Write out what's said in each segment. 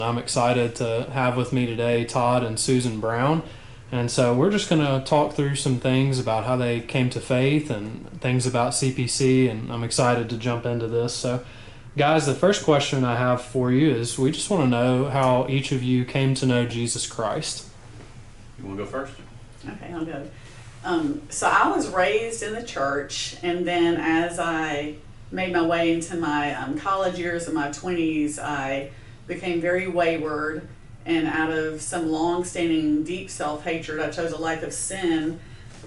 I'm excited to have with me today Todd and Susan Brown. And so we're just going to talk through some things about how they came to faith and things about CPC, and I'm excited to jump into this. So, guys, the first question I have for you is we just want to know how each of you came to know Jesus Christ. You want to go first? Okay, I'll go. So I was raised in the church, and then as I made my way into my college years in my 20s, I became very wayward, and out of some long-standing deep self-hatred, I chose a life of sin.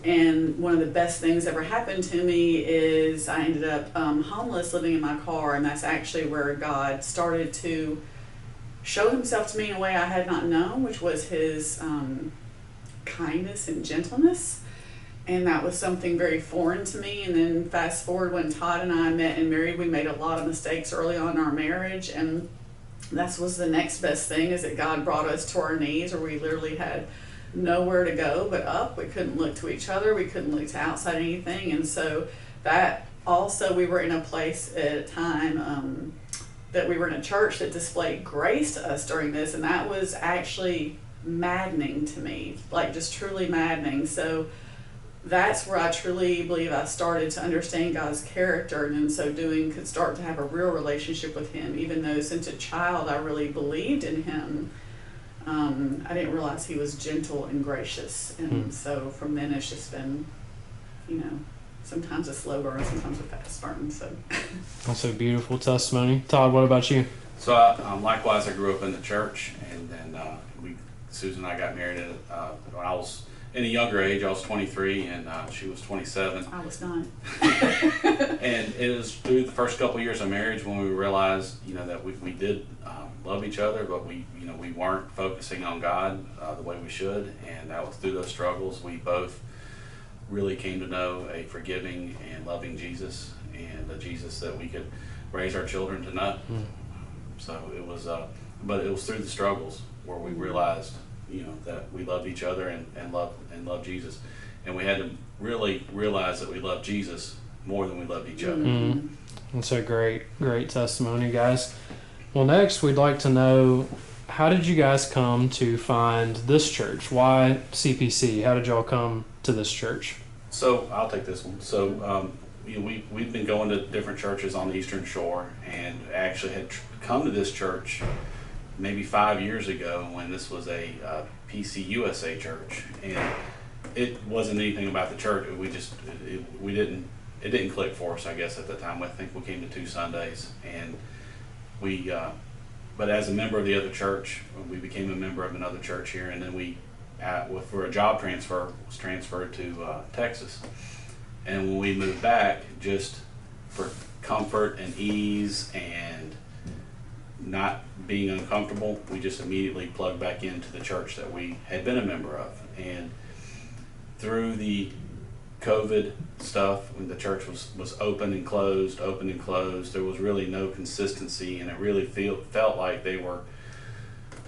And one of the best things ever happened to me is I ended up homeless, living in my car, and that's actually where God started to show himself to me in a way I had not known, which was his kindness and gentleness. And that was something very foreign to me. And then fast forward, when Todd and I met and married, we made a lot of mistakes early on in our marriage, and that was the next best thing, is that God brought us to our knees, where we literally had nowhere to go but up. We couldn't look to each other, we couldn't look to outside anything. And so that also, we were in a place at a time that we were in a church that displayed grace to us during this, and that was actually maddening to me, like just truly maddening. So that's where I truly believe I started to understand God's character, and in so doing could start to have a real relationship with him, even though since a child I really believed in him. I didn't realize he was gentle and gracious, and so from then it's just been, sometimes a slow burn, sometimes a fast burn. So That's a beautiful testimony. Todd, what about you? So likewise, I grew up in the church, and then Susan and I got married when I was in a younger age. I was 23 and she was 27. I was not. And it was through the first couple of years of marriage when we realized, that we did love each other, but we weren't focusing on God the way we should. And that was through those struggles we both really came to know a forgiving and loving Jesus, and a Jesus that we could raise our children to know. So it was, but it was through the struggles where we realized, that we loved each other and loved Jesus, and we had to really realize that we loved Jesus more than we loved each other. That's a great testimony, guys. Well, next we'd like to know, how did you guys come to find this church? Why CPC? How did y'all come to this church? So I'll take this one. So we've been going to different churches on the Eastern Shore, and actually had come to this church maybe 5 years ago when this was a PC USA church, and it wasn't anything about the church. It didn't click for us, I guess, at the time. I think we came to 2 Sundays, and but as a member of the other church, we became a member of another church here, and then for a job transfer, was transferred to Texas. And when we moved back, just for comfort and ease and not being uncomfortable, we just immediately plugged back into the church that we had been a member of. And through the COVID stuff, when the church was open and closed, there was really no consistency, and it really felt like they were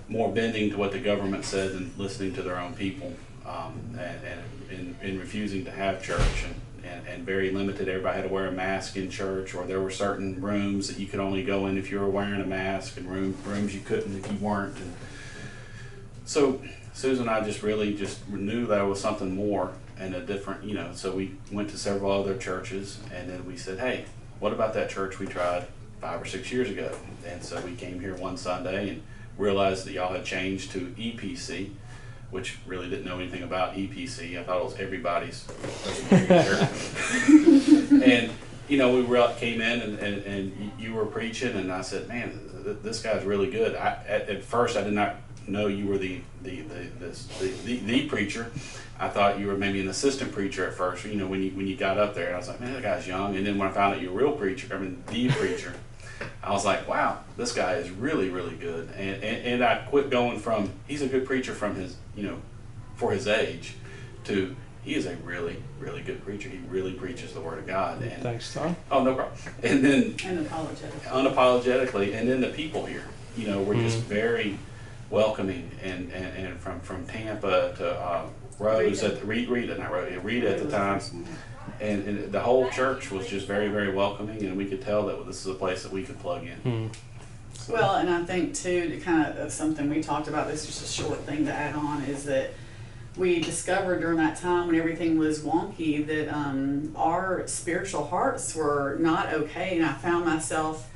more bending to what the government said than listening to their own people, and in refusing to have church, and very limited. Everybody had to wear a mask in church, or there were certain rooms that you could only go in if you were wearing a mask, and rooms you couldn't if you weren't. And so Susan and I just knew there was something more and a different, so we went to several other churches, and then we said, hey, what about that church we tried 5 or 6 years ago? And so we came here one Sunday and realized that y'all had changed to EPC, which really didn't know anything about EPC. I thought it was everybody's Presbyterian Church. And we came in and you were preaching, and I said, man, this guy's really good. At first I did not know you were the preacher. I thought you were maybe an assistant preacher at first, when you got up there. And I was like, man, that guy's young. And then when I found out you're a real preacher, the preacher, I was like, wow, this guy is really, really good. And I quit going from, he's a good preacher from his, for his age, to he is a really, really good preacher. He really preaches the Word of God. And, Thanks, Todd. Oh, no problem. And then Unapologetically. And then the people here, were just very welcoming, and from Tampa to Rose at the Rita at the time, and the whole church was just very, very welcoming, and we could tell that this is a place that we could plug in. Well, and I think too, to kind of something we talked about, this is just a short thing to add on, is that we discovered during that time when everything was wonky that our spiritual hearts were not okay, and I found myself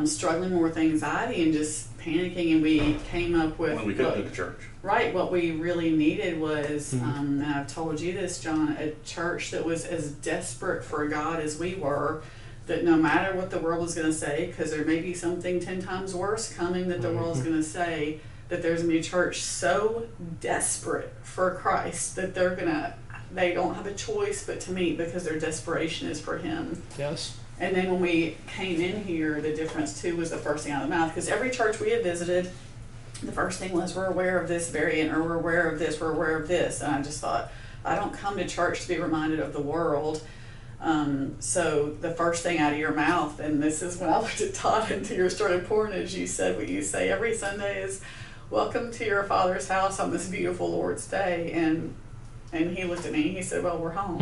struggling more with anxiety and just panicking, and we came up with When we couldn't go to church. right, what we really needed was, and I've told you this, John, a church that was as desperate for God as we were, that no matter what the world was going to say, because there may be something 10 times worse coming that the world's going to say, that there's going to be a church so desperate for Christ that they don't have a choice but to meet, because their desperation is for Him. Yes. And then when we came in here, the difference too was the first thing out of the mouth, because every church we had visited, the first thing was, we're aware of this variant, or we're aware of this, we're aware of this. And I just thought, I don't come to church to be reminded of the world. So the first thing out of your mouth, and this is when I looked at Todd and tears started pouring, as you said, what you say every Sunday is, "Welcome to your Father's house on this beautiful Lord's day." And he looked at me and he said, "Well, we're home."